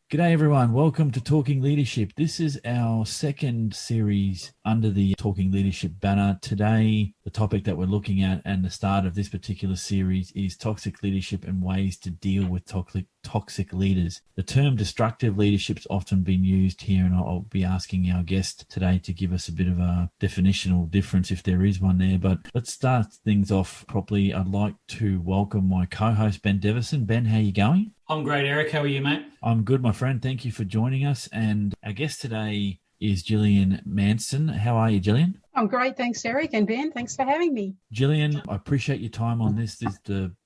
G'day everyone, welcome to Talking Leadership. This is our second series under the Talking Leadership banner. Today, the topic that we're looking at and the start of this particular series is toxic leadership and ways to deal with toxic leaders. The term destructive leadership has often been used here, and I'll be asking our guest today to give us a bit of a definitional difference if there is one there. But let's start things off properly. I'd like to welcome my co-host, Ben Deverson. Ben, how are you going? I'm great, Eric. How are you, mate? I'm good, my friend. Thank you for joining us. And our guest today is Gillian Manson. How are you, Gillian? I'm great. Thanks, Eric. And Ben, thanks for having me. Gillian, I appreciate your time on this.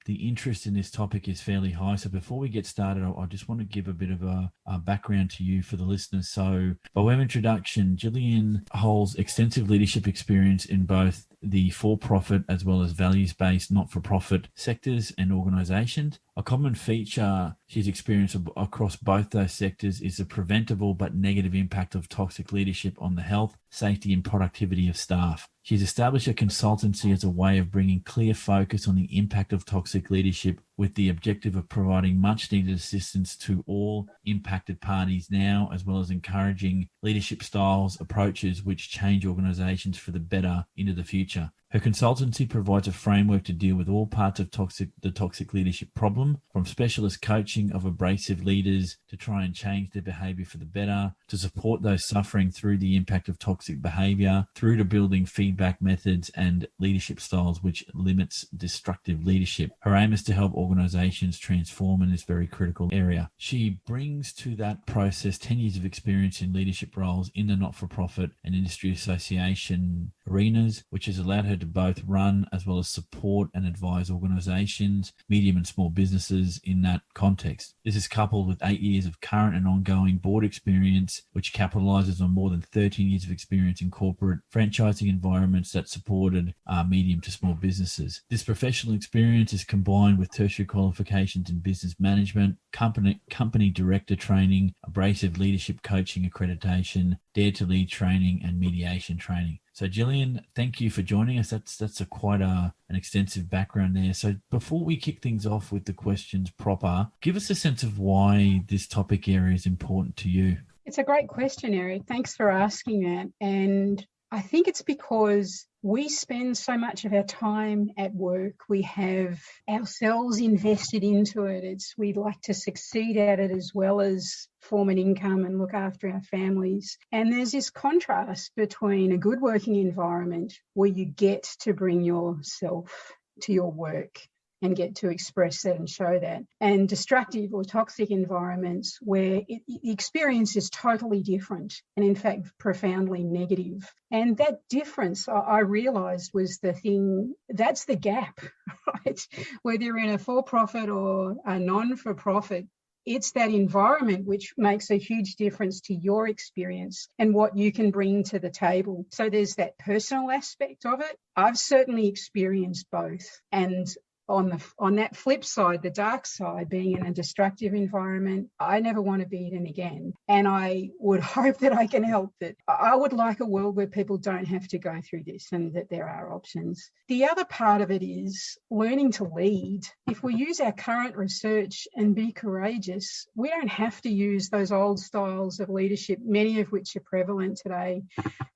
The interest in this topic is fairly high. So before we get started, I just want to give a bit of a background to you for the listeners. So by way of introduction, Gillian holds extensive leadership experience in both the for-profit as well as values-based not-for-profit sectors and organisations. A common feature she's experienced across both those sectors is the preventable but negative impact of toxic leadership on the health, safety and productivity of staff. She's established a consultancy as a way of bringing clear focus on the impact of toxic leadership with the objective of providing much needed assistance to all impacted parties now, as well as encouraging leadership styles, approaches which change organisations for the better into the future. Her consultancy provides a framework to deal with all parts of the toxic leadership problem, from specialist coaching of abrasive leaders to try and change their behaviour for the better, to support those suffering through the impact of toxic behaviour, through to building feedback methods and leadership styles which limits destructive leadership. Her aim is to help organisations transform in this very critical area. She brings to that process 10 years of experience in leadership roles in the not-for-profit and industry association arenas, which has allowed her to both run as well as support and advise organisations, medium and small businesses in that context. This is coupled with 8 years of current and ongoing board experience, which capitalises on more than 13 years of experience in corporate franchising environments that supported medium to small businesses. This professional experience is combined with tertiary qualifications in business management, company director training, abrasive leadership coaching accreditation, Dare to Lead training, and mediation training. So Gillian, thank you for joining us. That's quite an extensive background there. So before we kick things off with the questions proper, give us a sense of why this topic area is important to you. It's a great question, Eric. Thanks for asking that. And I think it's because we spend so much of our time at work. We have ourselves invested into it. We'd like to succeed at it as well as form an income and look after our families. And there's this contrast between a good working environment where you get to bring yourself to your work and get to express that and show that, and destructive or toxic environments where the experience is totally different and in fact profoundly negative. And that difference, I realised, was the thing, that's the gap, right? Whether you're in a for-profit or a non-for-profit, it's that environment which makes a huge difference to your experience and what you can bring to the table. So there's that personal aspect of it. I've certainly experienced both. And on that flip side, the dark side, being in a destructive environment, I never want to be in it again. And I would hope that I can help that. I would like a world where people don't have to go through this and that there are options. The other part of it is learning to lead. If we use our current research and be courageous, we don't have to use those old styles of leadership, many of which are prevalent today.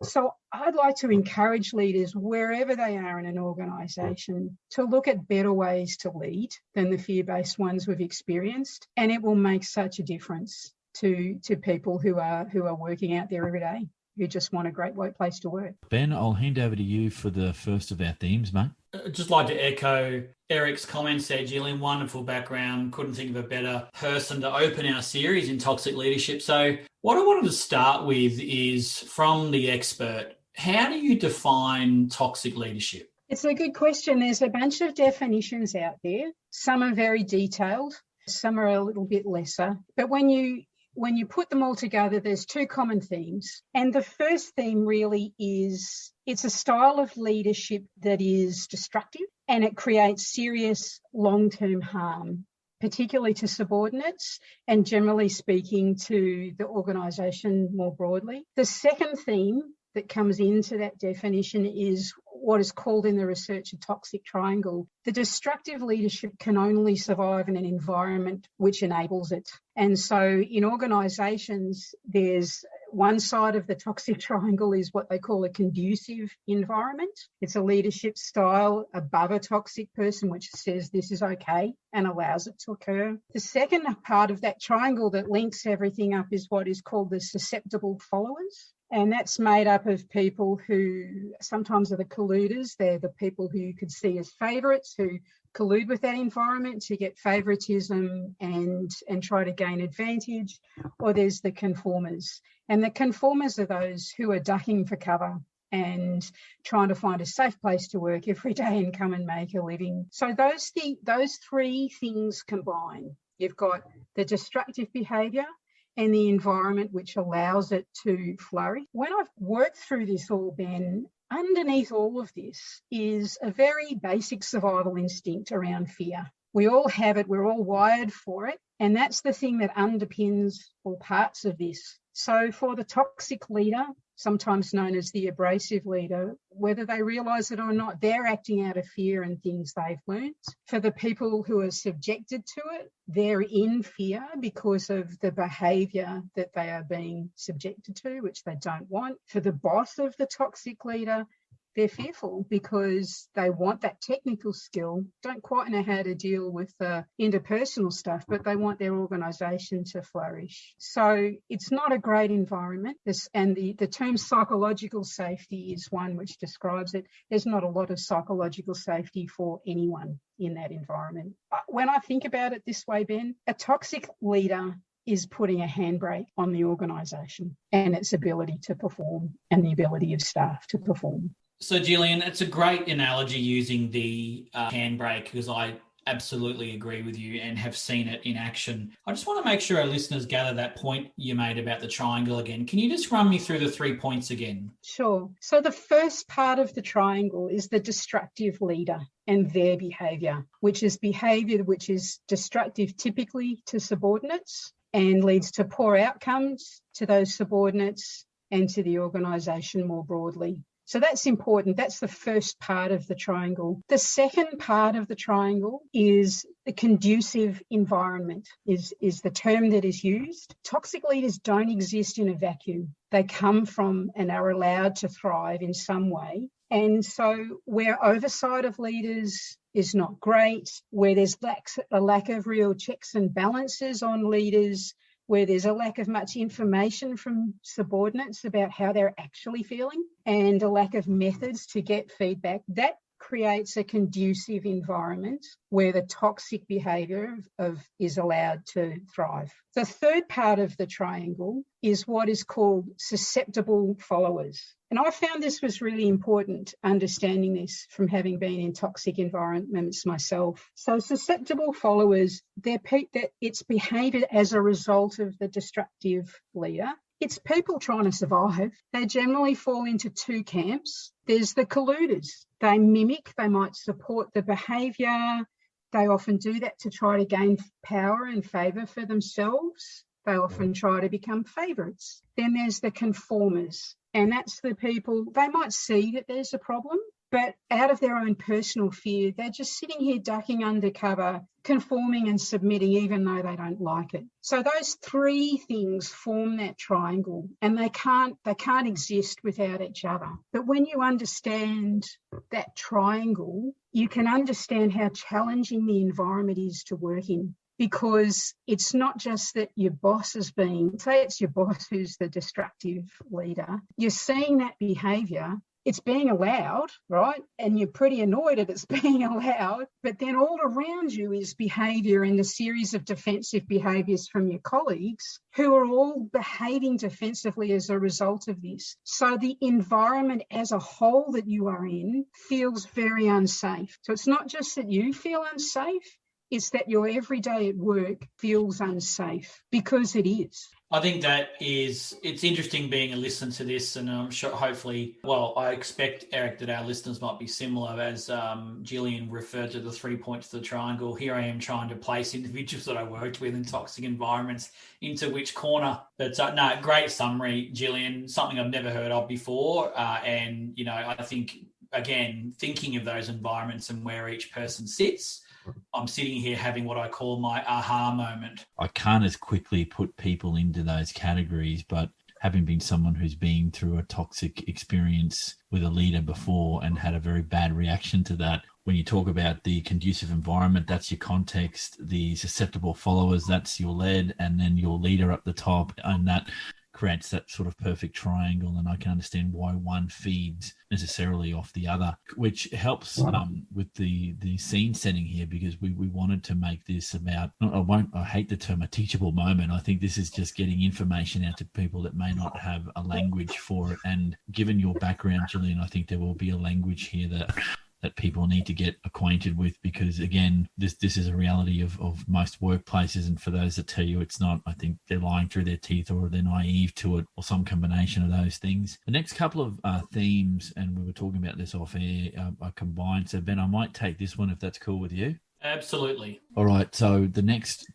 So I'd like to encourage leaders wherever they are in an organisation to look at better ways to lead than the fear-based ones we've experienced, and it will make such a difference to people who are working out there every day, who just want a great workplace to work. Ben, I'll hand over to you for the first of our themes, mate. I'd just like to echo Eric's comments there, Gillian. Wonderful background. Couldn't think of a better person to open our series in toxic leadership. So what I wanted to start with is, from the expert, how do you define toxic leadership? It's a good question. There's a bunch of definitions out there. Some are very detailed, some are a little bit lesser. But when you put them all together, there's two common themes. And the first theme really is it's a style of leadership that is destructive and it creates serious long-term harm, particularly to subordinates and generally speaking to the organisation more broadly. The second theme that comes into that definition is what is called in the research a toxic triangle. The destructive leadership can only survive in an environment which enables it. And so in organisations, there's one side of the toxic triangle is what they call a conducive environment. It's a leadership style above a toxic person which says this is okay and allows it to occur. The second part of that triangle that links everything up is what is called the susceptible followers. And that's made up of people who sometimes are the colluders. They're the people who you could see as favourites, who collude with that environment to get favouritism and try to gain advantage. Or there's the conformers. And the conformers are those who are ducking for cover and trying to find a safe place to work every day and come and make a living. So those three things combine. You've got the destructive behaviour and the environment which allows it to flourish. When I've worked through this all, Ben, underneath all of this is a very basic survival instinct around fear. We all have it, we're all wired for it, and that's the thing that underpins all parts of this. So for the toxic leader, sometimes known as the abrasive leader, whether they realise it or not, they're acting out of fear and things they've learnt. For the people who are subjected to it, they're in fear because of the behaviour that they are being subjected to, which they don't want. For the boss of the toxic leader, they're fearful because they want that technical skill, don't quite know how to deal with the interpersonal stuff, but they want their organisation to flourish. So it's not a great environment. And the term psychological safety is one which describes it. There's not a lot of psychological safety for anyone in that environment. When I think about it this way, Ben, a toxic leader is putting a handbrake on the organisation and its ability to perform and the ability of staff to perform. So, Gillian, it's a great analogy using the handbrake because I absolutely agree with you and have seen it in action. I just want to make sure our listeners gather that point you made about the triangle again. Can you just run me through the 3 points again? Sure. So the first part of the triangle is the destructive leader and their behaviour, which is behaviour which is destructive typically to subordinates and leads to poor outcomes to those subordinates and to the organisation more broadly. So that's important. That's the first part of the triangle. The second part of the triangle is the conducive environment, is the term that is used. Toxic leaders don't exist in a vacuum. They come from and are allowed to thrive in some way. And so where oversight of leaders is not great, where there's a lack of real checks and balances on leaders, where there's a lack of much information from subordinates about how they're actually feeling and a lack of methods to get feedback, that creates a conducive environment where the toxic behaviour is allowed to thrive. The third part of the triangle is what is called susceptible followers. And I found this was really important, understanding this from having been in toxic environments myself. So susceptible followers, it's behaviour as a result of the destructive leader. It's people trying to survive. They generally fall into two camps. There's the colluders. They mimic, they might support the behaviour. They often do that to try to gain power and favour for themselves. They often try to become favourites. Then there's the conformers. And that's the people, they might see that there's a problem, but out of their own personal fear, they're just sitting here ducking under cover, conforming and submitting even though they don't like it. So those three things form that triangle and they can't exist without each other. But when you understand that triangle, you can understand how challenging the environment is to work in. Because it's not just that your boss is say it's your boss who's the destructive leader, you're seeing that behaviour, it's being allowed, right? And you're pretty annoyed that it's being allowed, but then all around you is behaviour and a series of defensive behaviours from your colleagues who are all behaving defensively as a result of this. So the environment as a whole that you are in feels very unsafe. So it's not just that you feel unsafe, it's that your everyday at work feels unsafe because it is. I think it's interesting being a listener to this, and I'm sure hopefully, I expect, Eric, that our listeners might be similar as Gillian referred to the 3 points of the triangle. Here I am trying to place individuals that I worked with in toxic environments into which corner. But great summary, Gillian, something I've never heard of before. And, I think again, thinking of those environments and where each person sits, I'm sitting here having what I call my aha moment. I can't as quickly put people into those categories, but having been someone who's been through a toxic experience with a leader before and had a very bad reaction to that, when you talk about the conducive environment, that's your context, the susceptible followers, that's your lead, and then your leader up the top, and that creates that sort of perfect triangle. And I can understand why one feeds necessarily off the other, which helps with the scene setting here, because we wanted to make this about, I hate the term a teachable moment. I think this is just getting information out to people that may not have a language for it. And given your background, Gillian, I think there will be a language here that people need to get acquainted with, because again, this is a reality of most workplaces. And for those that tell you it's not, I think they're lying through their teeth, or they're naive to it, or some combination of those things. The next couple of themes, and we were talking about this off air, are combined. So Ben, I might take this one if that's cool with you. Absolutely. All right. So the next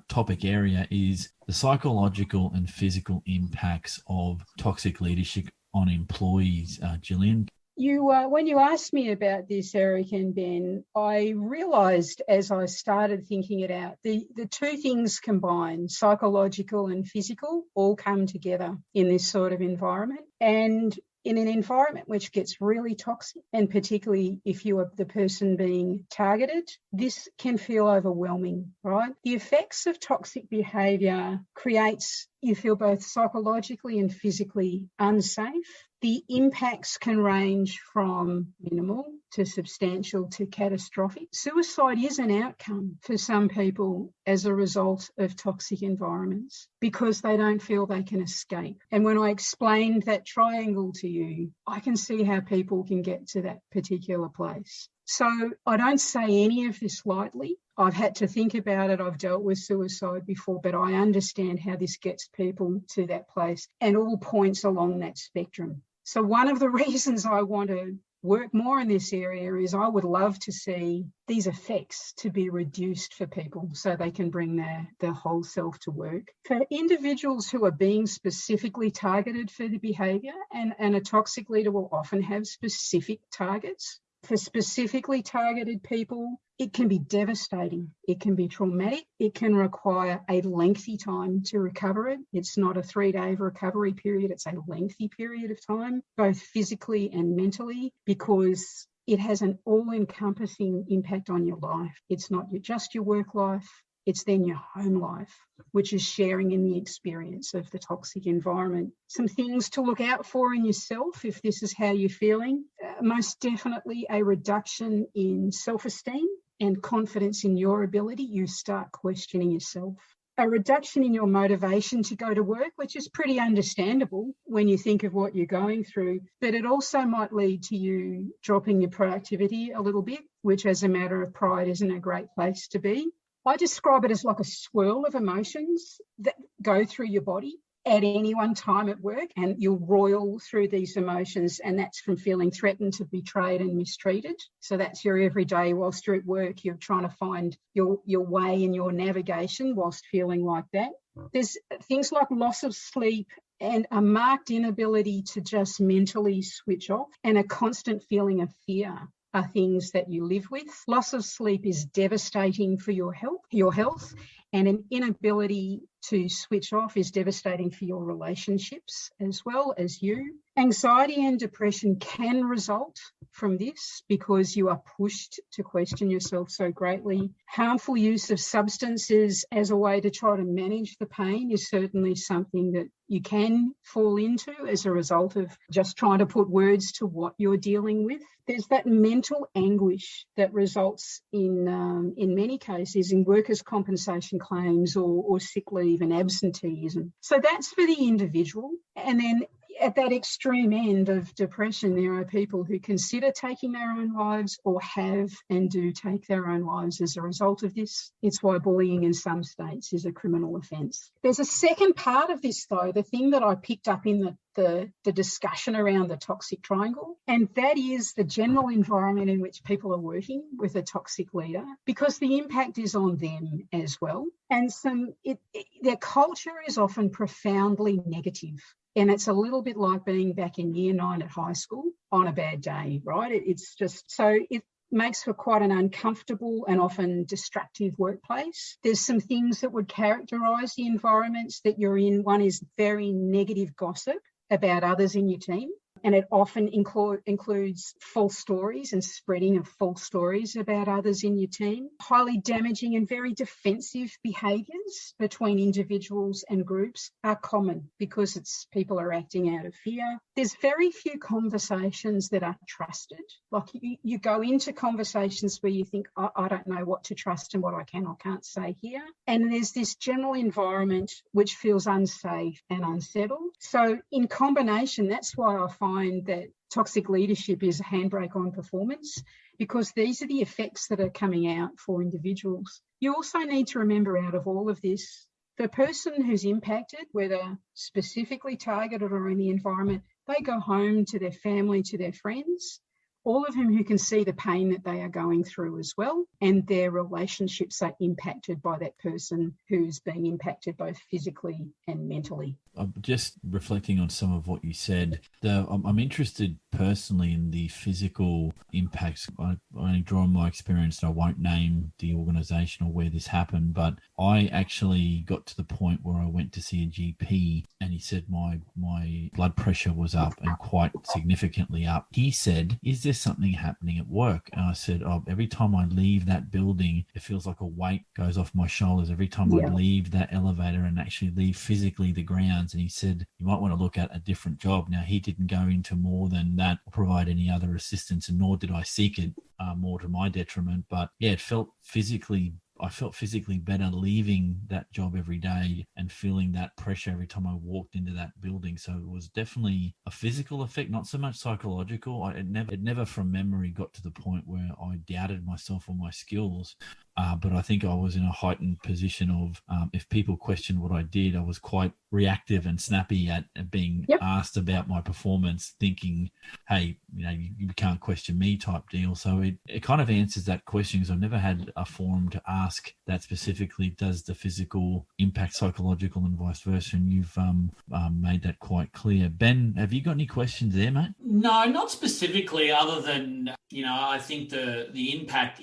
topic area is the psychological and physical impacts of toxic leadership on employees. Gillian? When you asked me about this, Eric and Ben, I realised as I started thinking it out, the two things combined, psychological and physical, all come together in this sort of environment. And in an environment which gets really toxic, and particularly if you are the person being targeted, this can feel overwhelming, right? The effects of toxic behaviour creates you feel both psychologically and physically unsafe. The impacts can range from minimal to substantial to catastrophic. Suicide is an outcome for some people as a result of toxic environments because they don't feel they can escape. And when I explained that triangle to you, I can see how people can get to that particular place. So I don't say any of this lightly. I've had to think about it. I've dealt with suicide before, but I understand how this gets people to that place and all points along that spectrum. So one of the reasons I want to work more in this area is I would love to see these effects to be reduced for people so they can bring their whole self to work. For individuals who are being specifically targeted for the behaviour, and a toxic leader will often have specific targets. For specifically targeted people, it can be devastating. It can be traumatic. It can require a lengthy time to recover it. It's not a 3-day recovery period. It's a lengthy period of time, both physically and mentally, because it has an all-encompassing impact on your life. It's not just your work life. It's then your home life, which is sharing in the experience of the toxic environment. Some things to look out for in yourself if this is how you're feeling. Most definitely a reduction in self-esteem and confidence in your ability. You start questioning yourself. A reduction in your motivation to go to work, which is pretty understandable when you think of what you're going through, but it also might lead to you dropping your productivity a little bit, which as a matter of pride isn't a great place to be. I describe it as like a swirl of emotions that go through your body at any one time at work, and you'll roil through these emotions, and that's from feeling threatened, to betrayed and mistreated. So that's your everyday. Whilst you're at work, you're trying to find your way in your navigation whilst feeling like that. There's things like loss of sleep and a marked inability to just mentally switch off, and a constant feeling of fear are things that you live with. Loss of sleep is devastating for your health, and an inability to switch off is devastating for your relationships as well as you. Anxiety and depression can result from this because you are pushed to question yourself so greatly. Harmful use of substances as a way to try to manage the pain is certainly something that you can fall into as a result of just trying to put words to what you're dealing with. There's that mental anguish that results in many cases in workers' compensation claims or sick leave and absenteeism. So that's for the individual. And then at that extreme end of depression, there are people who consider taking their own lives or have and do take their own lives as a result of this. It's why bullying in some states is a criminal offence. There's a second part of this, though, the thing that I picked up in the discussion around the toxic triangle, and that is the general environment in which people are working with a toxic leader, because the impact is on them as well. And their culture is often profoundly negative. And it's a little bit like being back in year 9 at high school on a bad day, right? It's just, so it makes for quite an uncomfortable and often destructive workplace. There's some things that would characterise the environments that you're in. One is very negative gossip about others in your team. And it often includes false stories and spreading of false stories about others in your team. Highly damaging and very defensive behaviours between individuals and groups are common because people are acting out of fear. There's very few conversations that are trusted. Like you go into conversations where you think, I don't know what to trust and what I can or can't say here. And there's this general environment which feels unsafe and unsettled. So in combination, that's why I find that toxic leadership is a handbrake on performance, because these are the effects that are coming out for individuals. You also need to remember, out of all of this, the person who's impacted, whether specifically targeted or in the environment, they go home to their family, to their friends, all of whom who can see the pain that they are going through as well, and their relationships are impacted by that person who's being impacted both physically and mentally. I'm just reflecting on some of what you said. I'm interested personally in the physical impacts. I only draw on my experience, and I won't name the organisation or where this happened, but I actually got to the point where I went to see a GP, and he said my blood pressure was up, and quite significantly up. He said, "Is there something happening at work?" And I said, every time I leave that building, it feels like a weight goes off my shoulders every time I leave that elevator and actually leave physically the grounds. And he said, you might want to look at a different job. Now, he didn't go into more than that or provide any other assistance, and nor did I seek it, more to my detriment. But yeah, I felt physically better leaving that job every day and feeling that pressure every time I walked into that building. So it was definitely a physical effect, not so much psychological. It never from memory got to the point where I doubted myself or my skills. But I think I was in a heightened position of, if people questioned what I did, I was quite reactive and snappy at being asked about my performance, thinking, hey, you can't question me type deal. So it kind of answers that question, because I've never had a forum to ask that specifically, does the physical impact psychological and vice versa? And you've made that quite clear. Ben, have you got any questions there, mate? No, not specifically, other than, I think the impact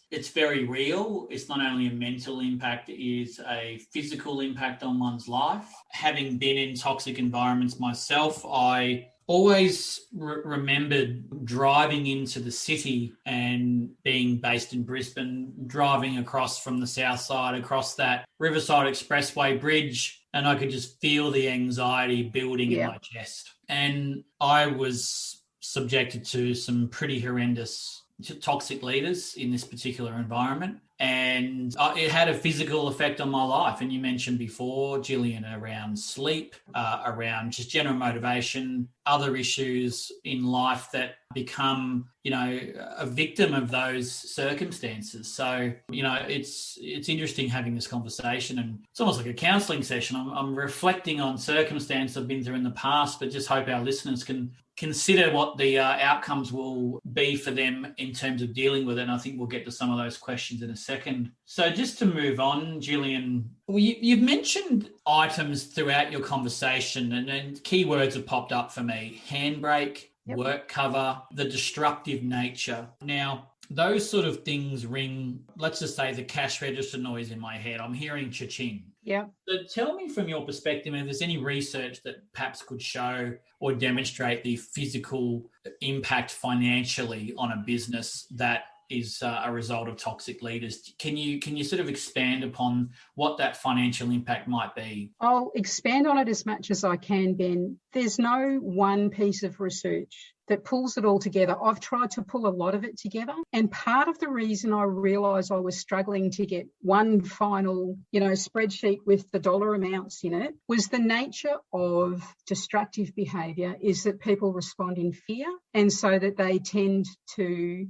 it's very real. It's not only a mental impact, it is a physical impact on one's life. Having been in toxic environments myself, I always remembered driving into the city and being based in Brisbane, driving across from the south side, across that Riverside Expressway bridge, and I could just feel the anxiety building in my chest. And I was subjected to some pretty horrendous toxic leaders in this particular environment, and it had a physical effect on my life. And you mentioned before, Gillian, around sleep, around just general motivation, other issues in life that become, a victim of those circumstances. So, it's interesting having this conversation, and it's almost like a counselling session. I'm reflecting on circumstances I've been through in the past, but just hope our listeners can consider what the outcomes will be for them in terms of dealing with it. And I think we'll get to some of those questions in a second. So just to move on, Gillian, you've mentioned items throughout your conversation, and then keywords have popped up for me: handbrake, work cover, the destructive nature. Now, those sort of things ring, let's just say, the cash register noise in my head. I'm hearing cha-ching. Yeah. So tell me from your perspective if there's any research that perhaps could show or demonstrate the physical impact financially on a business that is a result of toxic leaders. Can you sort of expand upon what that financial impact might be? I'll expand on it as much as I can, Ben. There's no one piece of research that pulls it all together. I've tried to pull a lot of it together. And part of the reason I realised I was struggling to get one final, spreadsheet with the dollar amounts in it was the nature of destructive behaviour is that people respond in fear, and so that they tend to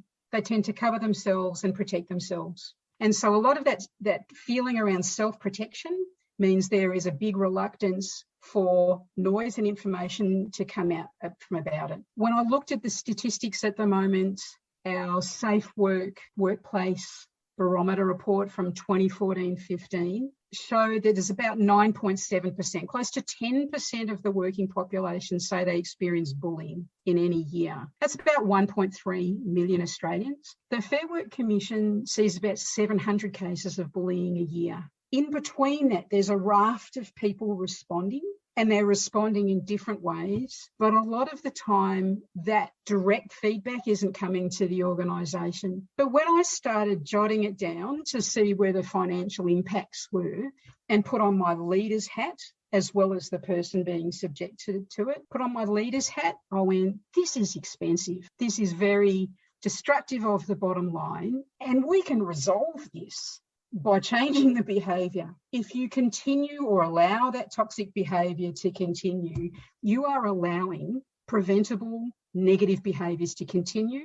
cover themselves and protect themselves. And so a lot of that feeling around self-protection means there is a big reluctance for noise and information to come out from about it. When I looked at the statistics at the moment, our Safe Workplace Barometer report from 2014-15 showed that there's about 9.7%, close to 10% of the working population say they experience bullying in any year. That's about 1.3 million Australians. The Fair Work Commission sees about 700 cases of bullying a year. In between that, there's a raft of people responding, and they're responding in different ways. But a lot of the time, that direct feedback isn't coming to the organisation. But when I started jotting it down to see where the financial impacts were and put on my leader's hat, as well as the person being subjected to it, put on my leader's hat, I went, this is expensive. This is very destructive of the bottom line, and we can resolve this by changing the behaviour. If you continue or allow that toxic behaviour to continue, you are allowing preventable negative behaviours to continue,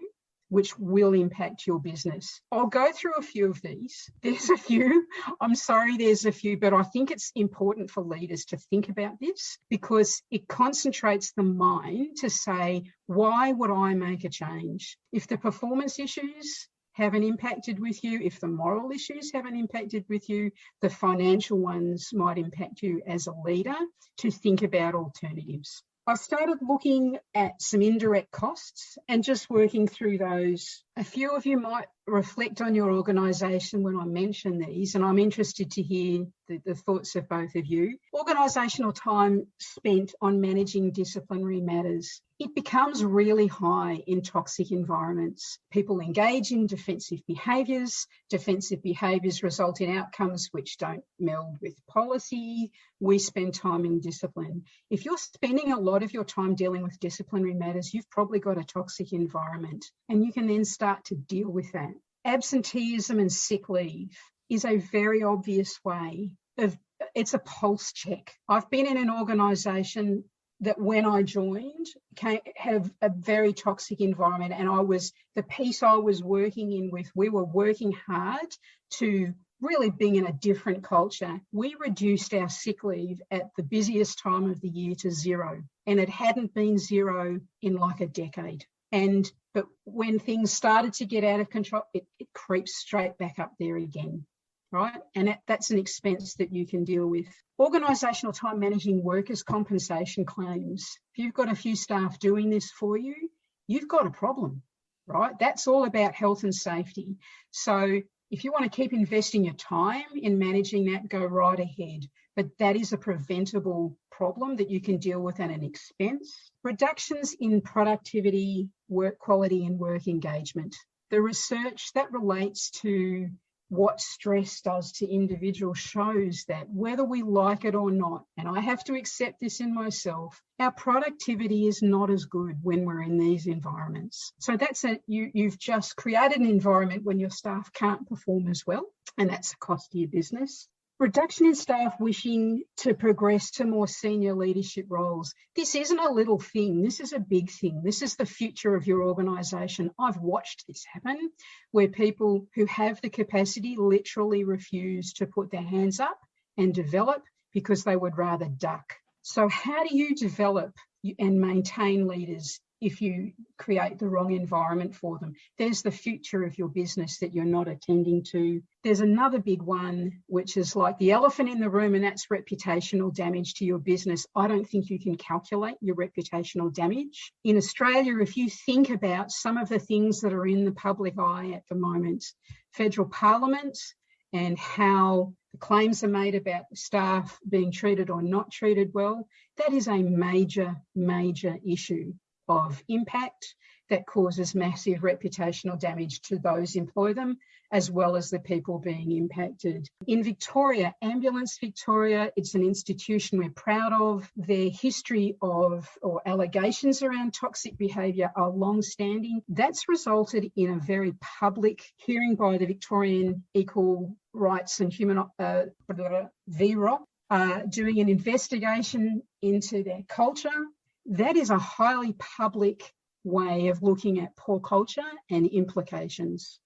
which will impact your business. I'll go through a few of these. There's a few. I'm sorry there's a few, but I think it's important for leaders to think about this because it concentrates the mind to say, why would I make a change? If the performance issues haven't impacted with you, if the moral issues haven't impacted with you, the financial ones might impact you as a leader to think about alternatives. I started looking at some indirect costs and just working through those. A few of you might reflect on your organisation when I mention these, and I'm interested to hear the thoughts of both of you. Organisational time spent on managing disciplinary matters. It becomes really high in toxic environments. People engage in defensive behaviours. Defensive behaviours result in outcomes which don't meld with policy. We spend time in discipline. If you're spending a lot of your time dealing with disciplinary matters, you've probably got a toxic environment, and you can then start to deal with that. Absenteeism and sick leave is a very obvious way of, it's a pulse check. I've been in an organisation that when I joined had a very toxic environment, and the piece I was working in with, we were working hard to really being in a different culture. We reduced our sick leave at the busiest time of the year to 0, and it hadn't been 0 in like a decade. But when things started to get out of control, it creeps straight back up there again, right? And that's an expense that you can deal with. Organisational time managing workers' compensation claims. If you've got a few staff doing this for you, you've got a problem, right? That's all about health and safety. So if you want to keep investing your time in managing that, go right ahead. But that is a preventable problem that you can deal with at an expense. Reductions in productivity, work quality, and work engagement. The research that relates to what stress does to individuals shows that whether we like it or not, and I have to accept this in myself, our productivity is not as good when we're in these environments. So you've just created an environment when your staff can't perform as well, and that's a cost to your business. Reduction in staff wishing to progress to more senior leadership roles. This isn't a little thing. This is a big thing. This is the future of your organisation. I've watched this happen where people who have the capacity literally refuse to put their hands up and develop because they would rather duck. So how do you develop and maintain leaders if you create the wrong environment for them? There's the future of your business that you're not attending to. There's another big one, which is like the elephant in the room, and that's reputational damage to your business. I don't think you can calculate your reputational damage. In Australia, if you think about some of the things that are in the public eye at the moment, federal parliament and how the claims are made about staff being treated or not treated well, that is a major, major issue of impact that causes massive reputational damage to those employ them, as well as the people being impacted. In Victoria, Ambulance Victoria, it's an institution we're proud of. Their history of or allegations around toxic behaviour are long-standing. That's resulted in a very public hearing by the Victorian Equal Rights and Human VROC, doing an investigation into their culture. That is a highly public way of looking at poor culture and implications.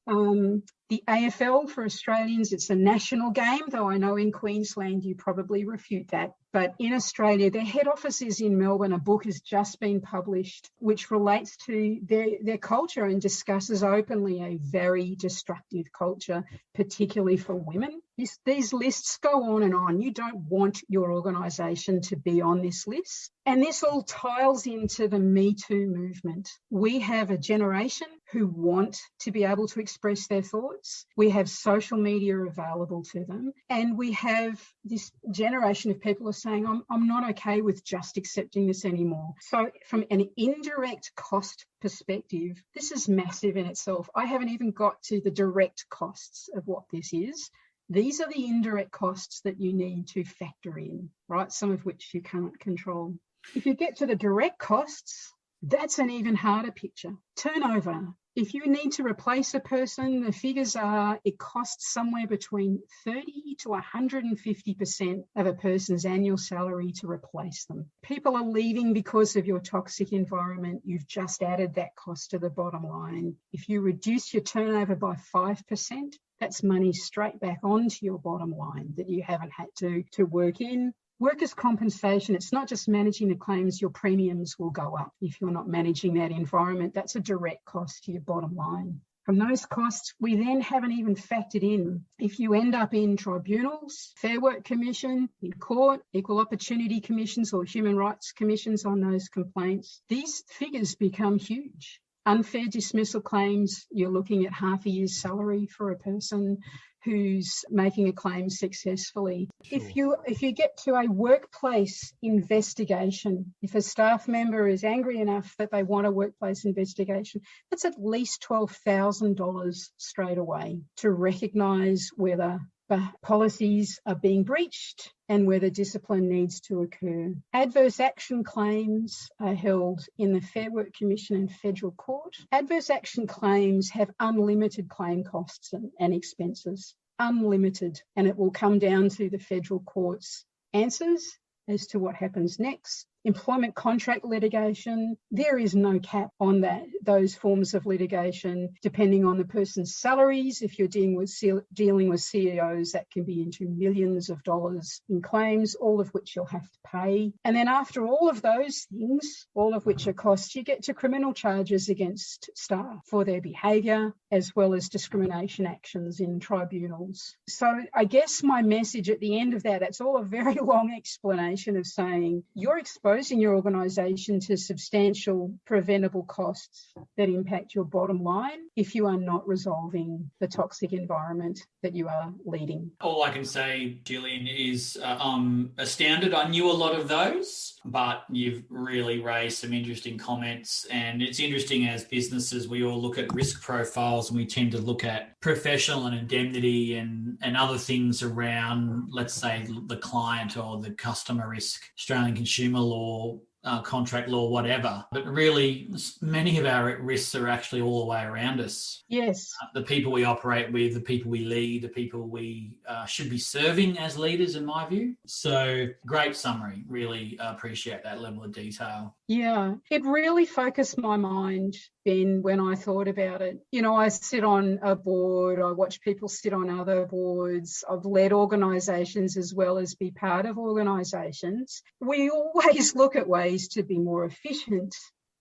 The AFL for Australians, it's a national game, though I know in Queensland you probably refute that. But in Australia, their head office is in Melbourne. A book has just been published which relates to their culture and discusses openly a very destructive culture, particularly for women. These lists go on and on. You don't want your organisation to be on this list. And this all tiles into the Me Too movement. We have a generation who want to be able to express their thoughts. We have social media available to them. And we have this generation of people who are saying, I'm not okay with just accepting this anymore. So from an indirect cost perspective, this is massive in itself. I haven't even got to the direct costs of what this is. These are the indirect costs that you need to factor in, right? Some of which you can't control. If you get to the direct costs, that's an even harder picture. Turnover. If you need to replace a person, the figures are it costs somewhere between 30 to 150% of a person's annual salary to replace them. People are leaving because of your toxic environment. You've just added that cost to the bottom line. If you reduce your turnover by 5%, that's money straight back onto your bottom line that you haven't had to work in. Workers' compensation, it's not just managing the claims, your premiums will go up if you're not managing that environment. That's a direct cost to your bottom line. From those costs, we then haven't even factored in, if you end up in tribunals, Fair Work Commission, in court, equal opportunity commissions or human rights commissions on those complaints, these figures become huge. Unfair dismissal claims, you're looking at half a year's salary for a person who's making a claim successfully. Sure. If you get to a workplace investigation, if a staff member is angry enough that they want a workplace investigation, that's at least $12,000 straight away to recognise whether policies are being breached and whether discipline needs to occur. Adverse action claims are held in the Fair Work Commission and Federal Court. Adverse action claims have unlimited claim costs and expenses, unlimited, and it will come down to the Federal Court's answers as to what happens next. Employment contract litigation, there is no cap on those forms of litigation, depending on the person's salaries. If you're dealing with CEOs, that can be into millions of dollars in claims, all of which you'll have to pay. And then after all of those things, all of which are costs, you get to criminal charges against staff for their behaviour, as well as discrimination actions in tribunals. So I guess my message at the end of that's all a very long explanation of saying you're exposing your organisation to substantial preventable costs that impact your bottom line if you are not resolving the toxic environment that you are leading. All I can say, Gillian, is I'm astounded. I knew a lot of those, but you've really raised some interesting comments. And it's interesting, as businesses, we all look at risk profiles and we tend to look at professional and indemnity and other things around, let's say, the client or the customer risk, Australian consumer law, contract law, whatever. But really, many of our risks are actually all the way around us. Yes. The people we operate with, the people we lead, the people we should be serving as leaders, in my view. So great summary. Really appreciate that level of detail. Yeah, it really focused my mind, Ben, when I thought about it. You know, I sit on a board, I watch people sit on other boards, I've led organisations as well as be part of organisations. We always look at ways to be more efficient,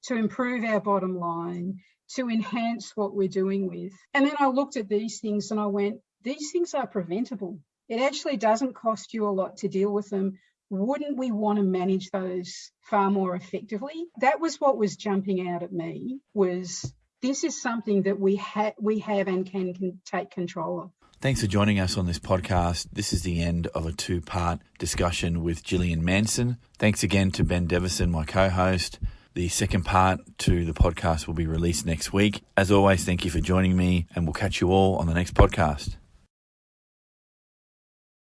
to improve our bottom line, to enhance what we're doing with. And then I looked at these things and I went, these things are preventable. It actually doesn't cost you a lot to deal with them. Wouldn't we want to manage those far more effectively? That was what was jumping out at me, was this is something that we have and can take control of. Thanks for joining us on this podcast. This is the end of a 2-part discussion with Gillian Manson. Thanks again to Ben Deverson, my co-host. The second part to the podcast will be released next week. As always, thank you for joining me, and we'll catch you all on the next podcast.